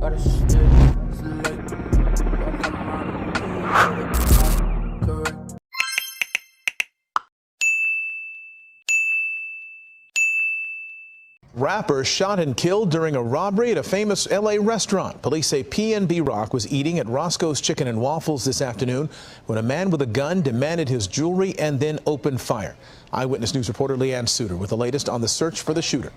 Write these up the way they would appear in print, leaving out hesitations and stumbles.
Gotta stay select. Correct. Rapper shot and killed during a robbery at a famous L.A. restaurant. Police say PnB Rock was eating at Roscoe's Chicken and Waffles this afternoon when a man with a gun demanded his jewelry and then opened fire. Eyewitness News reporter Leanne Suter with the latest on the search for the shooter.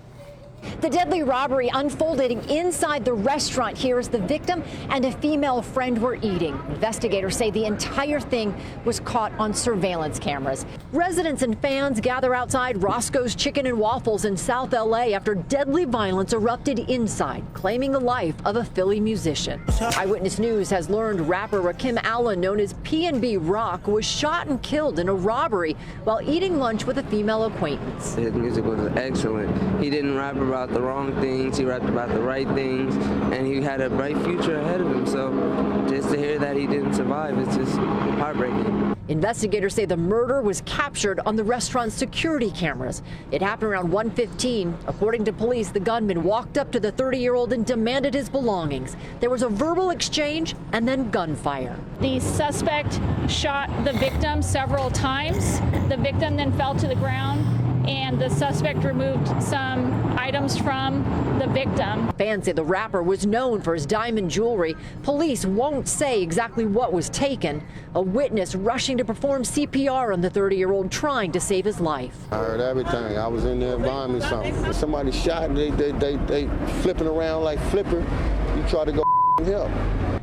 The deadly robbery unfolded inside the restaurant here as the victim and a female friend were eating. Investigators say the entire thing was caught on surveillance cameras. Residents and fans gather outside Roscoe's Chicken and Waffles in South L.A. after deadly violence erupted inside, claiming the life of a Philly musician. Eyewitness News has learned rapper Rakim Allen, known as PnB Rock, was shot and killed in a robbery while eating lunch with a female acquaintance. His music was excellent. He didn't rap about the wrong things, he rapped about the right things, and he had a bright future ahead of him. So just to hear that he didn't survive, it's just heartbreaking. Investigators say the murder was captured on the restaurant's security cameras. It happened around 1:15. According to police, the gunman walked up to the 30-year-old and demanded his belongings. There was a verbal exchange and then gunfire. The suspect shot the victim several times. The victim then fell to the ground, and the suspect removed some items from the victim. Fans say the rapper was known for his diamond jewelry. Police won't say exactly what was taken. A witness rushing to perform CPR on the 30-year-old trying to save his life. I heard everything. I was in there buying me something. Somebody shot, they flipping around like Flipper. You try to go help.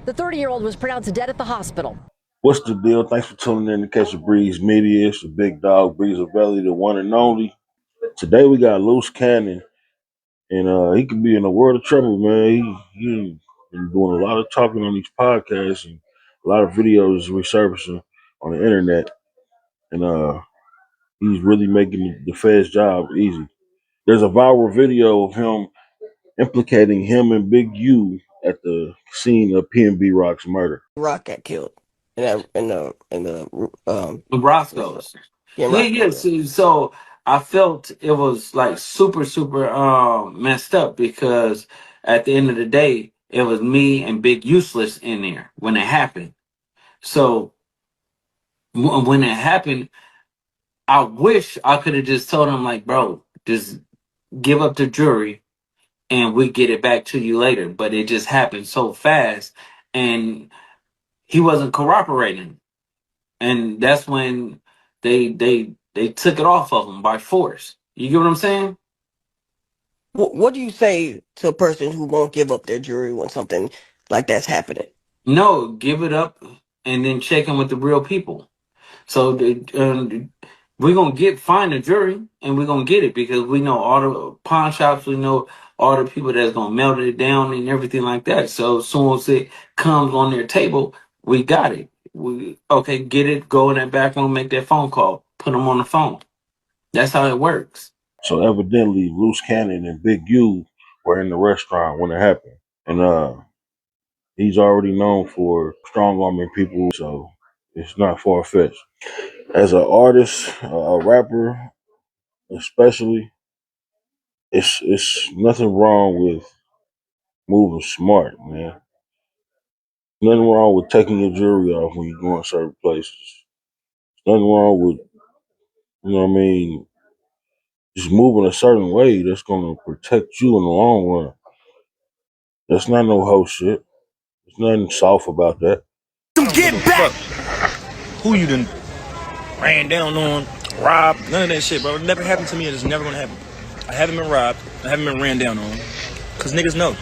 The 30-year-old was pronounced dead at the hospital. What's the deal? Thanks for tuning in to Catch a Breeze Media. It's the big dog, Breezer Belly, the one and only. Today we got Luce Cannon, and he could be in a world of trouble, man. He been doing a lot of talking on these podcasts and a lot of videos resurfacing on the internet, and he's really making the Fed's job easy. There's a viral video of him implicating him and Big U at the scene of PnB Rock's murder. Rock got killed in the Roscoe's. yeah, Yeah, Rock. yeah. So I felt it was like super messed up because at the end of the day, it was me and Big Useless in there when it happened. So when it happened, I wish I could have just told him like, bro, just give up the jury and we get it back to you later. But it just happened so fast, and he wasn't cooperating. And that's when they took it off of him by force. You get what I'm saying? What do you say to a person who won't give up their jury when something like that's happening? No, give it up and then check in with the real people. So we're gonna find a jury and we're gonna get it because we know all the pawn shops, we know all the people that's gonna melt it down and everything like that. So as soon as it comes on their table, we got it. Okay, get it, go in that back room, make that phone call, put them on the phone. That's how it works. So evidently, Luce Cannon and Big U were in the restaurant when it happened, and he's already known for strong arming people, so it's not far fetched. As an artist, a rapper, especially, it's nothing wrong with moving smart, man. Nothing wrong with taking your jewelry off when you go in certain places. Nothing wrong with, you know what I mean, just moving a certain way that's gonna protect you in the long run. That's not no hoe shit. There's nothing soft about that. Get back! Who you done ran down on, robbed, none of that shit, bro. It never happened to me, and it's never gonna happen. I haven't been robbed, I haven't been ran down on. Cause niggas know.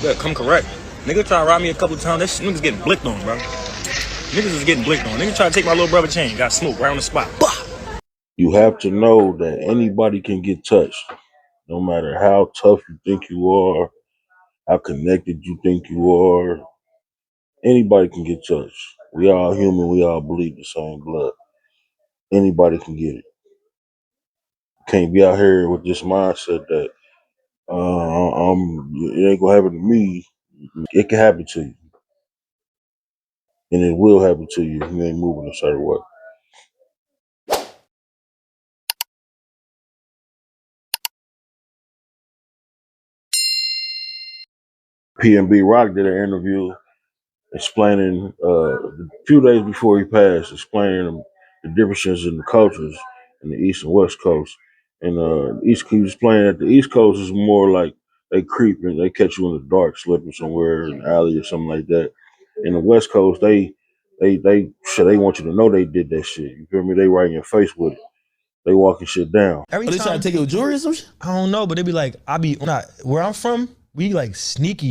Better come correct. Nigga try to rob me a couple times, that shit, niggas getting blicked on, bro. Niggas is getting blicked on. Niggas try to take my little brother chain, got smoked right on the spot. Bah! You have to know that anybody can get touched, no matter how tough you think you are, how connected you think you are. Anybody can get touched. We all human. We all bleed the same blood. Anybody can get it. Can't be out here with this mindset that it ain't gonna happen to me. It can happen to you, and it will happen to you if you ain't moving a certain way. PnB Rock did an interview explaining a few days before he passed, explaining the differences in the cultures in the East and West Coast. And East, he was explaining that the East Coast is more like they creep and they catch you in the dark, slipping somewhere in an alley or something like that. In the West Coast, they want you to know they did that shit. You feel me? They right in your face with it. They walking shit down. Every time they try to take your jewelry or some shit? I don't know, but they be like, where I'm from, we like sneaky.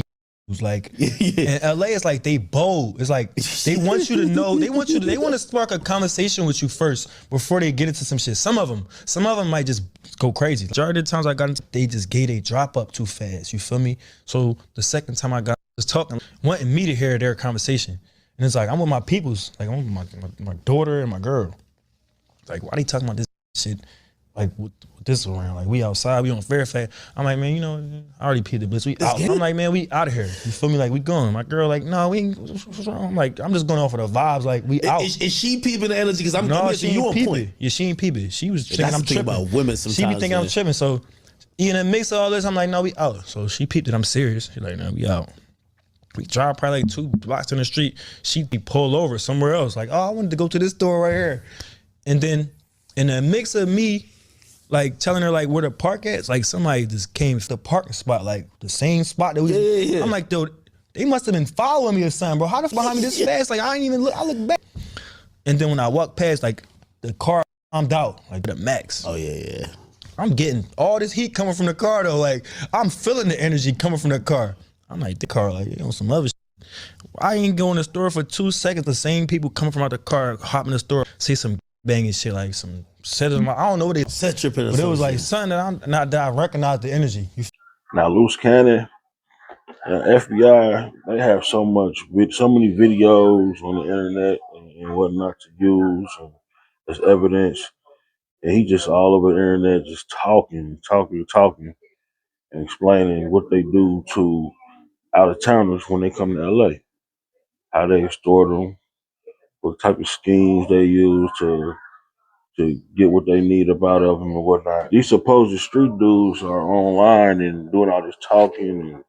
Like in LA, it's like they bold. It's like they want you to know. They want to spark a conversation with you first before they get into some shit. Some of them might just go crazy. Majority of the times I got into, they just gave a drop up too fast. You feel me? So the second time I got was talking, wanting me to hear their conversation, and it's like I'm with my peoples, like I'm with my daughter and my girl. Like why they talking about this shit? Like with this around, like we outside, we on Fairfax. I'm like, man, you know, I already peed the blitz. We out. I'm like, man, we out of here. You feel me? Like we going. My girl, like, no, we ain't. What's wrong? I'm like, I'm just going off of the vibes. Like we out. Is she peeping the energy? Because I'm missing you on point. Yeah, she ain't peeping. She was thinking I'm tripping about women. Sometimes she be thinking I'm tripping. So in the mix of all this, I'm like, no, we out. So she peeped that I'm serious. She's like, no, we out. We drive probably like 2 blocks in the street. She'd be pulled over somewhere else. Like, oh, I wanted to go to this store right here. And then in the mix of me, like telling her like where the park at, it's like somebody just came to the parking spot, like the same spot that we. Yeah. I'm like, dude, they must have been following me or something, bro. How the fuck behind me this fast? Like I ain't even look. I look back, and then when I walk past, like the car, I'm out, like the max. Oh yeah. I'm getting all this heat coming from the car though. Like I'm feeling the energy coming from the car. I'm like the car, like on some other shit. I ain't go in the store for 2 seconds. The same people coming from out the car, hop in the store, say some banging shit, like some. I don't know what they said, tripping, but it was like something that I recognized the energy. Now, Luce Cannon, FBI, they have so many videos on the internet and whatnot to use as evidence, and he just all over the internet just talking, and explaining what they do to out of towners when they come to LA, how they extort them, what type of schemes they use to get what they need up out of them and whatnot. These supposed street dudes are online and doing all this talking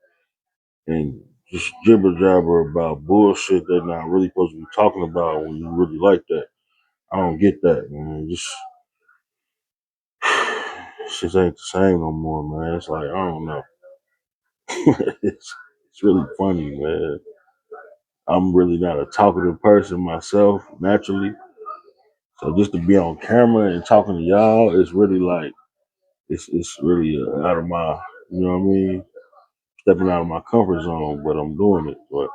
and just jibber jabber about bullshit they're not really supposed to be talking about when you really like that. I don't get that, man. Just shit ain't the same no more, man. It's like I don't know. it's really funny, man. I'm really not a talkative person myself, naturally. So just to be on camera and talking to y'all, it's really like it's really out of my, you know what I mean, stepping out of my comfort zone, but I'm doing it. But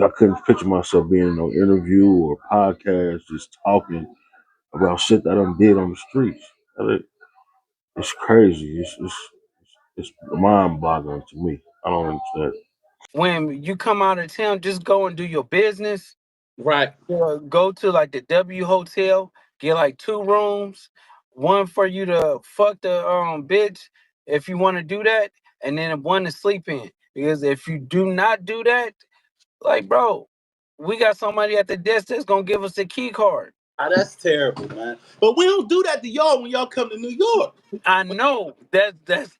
I couldn't picture myself being in no interview or podcast just talking about shit that I done did on the streets. It's crazy. It's mind-boggling to me. I don't understand. When you come out of town, just go and do your business. Right. Go to like the W Hotel, get like 2 rooms, one for you to fuck the bitch if you want to do that, and then one to sleep in. Because if you do not do that, like bro, we got somebody at the desk that's gonna give us the key card. Ah, that's terrible, man. But we don't do that to y'all when y'all come to New York. I know that's the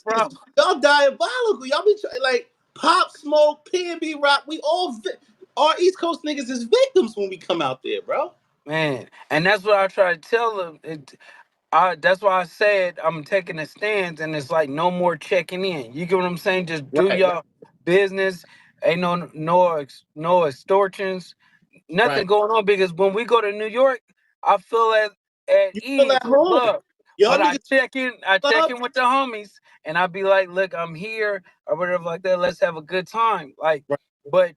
problem. Y'all diabolical. Y'all be like Pop Smoke, PnB Rock. We all our East Coast niggas is victims when we come out there, bro. Man, and that's what I try to tell them. That's why I said I'm taking a stance, and it's like no more checking in. You get what I'm saying? Just do your business. Ain't no extortions, nothing going on. Because when we go to New York, I feel at ease with love. But I check in with the homies, and I be like, look, I'm here or whatever like that. Let's have a good time. Like, but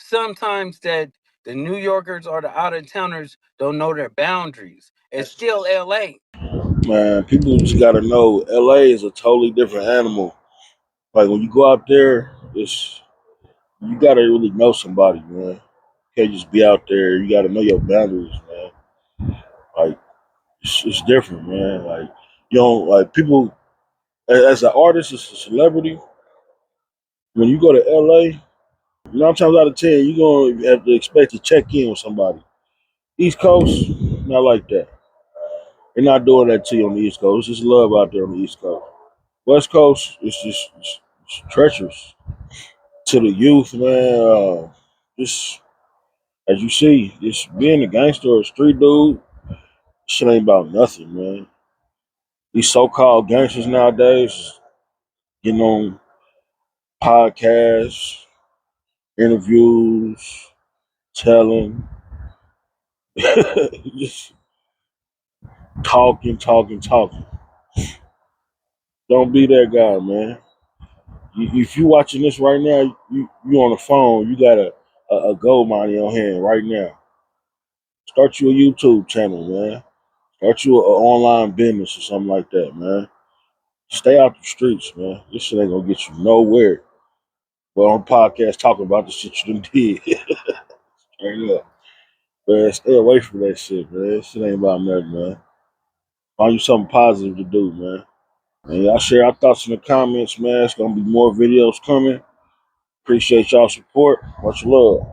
sometimes that the New Yorkers or the out of towners don't know their boundaries. It's still LA. Man, people just gotta know LA is a totally different animal. Like when you go out there, you gotta really know somebody, man. You can't just be out there. You gotta know your boundaries, man. Like it's different, man. Like you don't like people as an artist, as a celebrity. When you go to LA, 9 times out of 10, you're gonna have to expect to check in with somebody. East Coast, not like that. They're not doing that to you on the East Coast. It's just love out there on the East Coast. West Coast, it's It's treacherous to the youth, man. Just as you see, just being a gangster or a street dude, shit ain't about nothing, man. These so-called gangsters nowadays getting on podcasts, interviews, telling, just talking. Don't be that guy, man. If you watching this right now, you on the phone, you got a gold mine in your hand right now. Start you a YouTube channel, man. Start you an online business or something like that, man. Stay out the streets, man. This shit ain't gonna get you nowhere. But on podcast talking about the shit you done did. Straight up. Man, stay away from that shit, man. This shit ain't about nothing, man. Find you something positive to do, man. And y'all share our thoughts in the comments, man. It's gonna be more videos coming. Appreciate y'all support. Much love.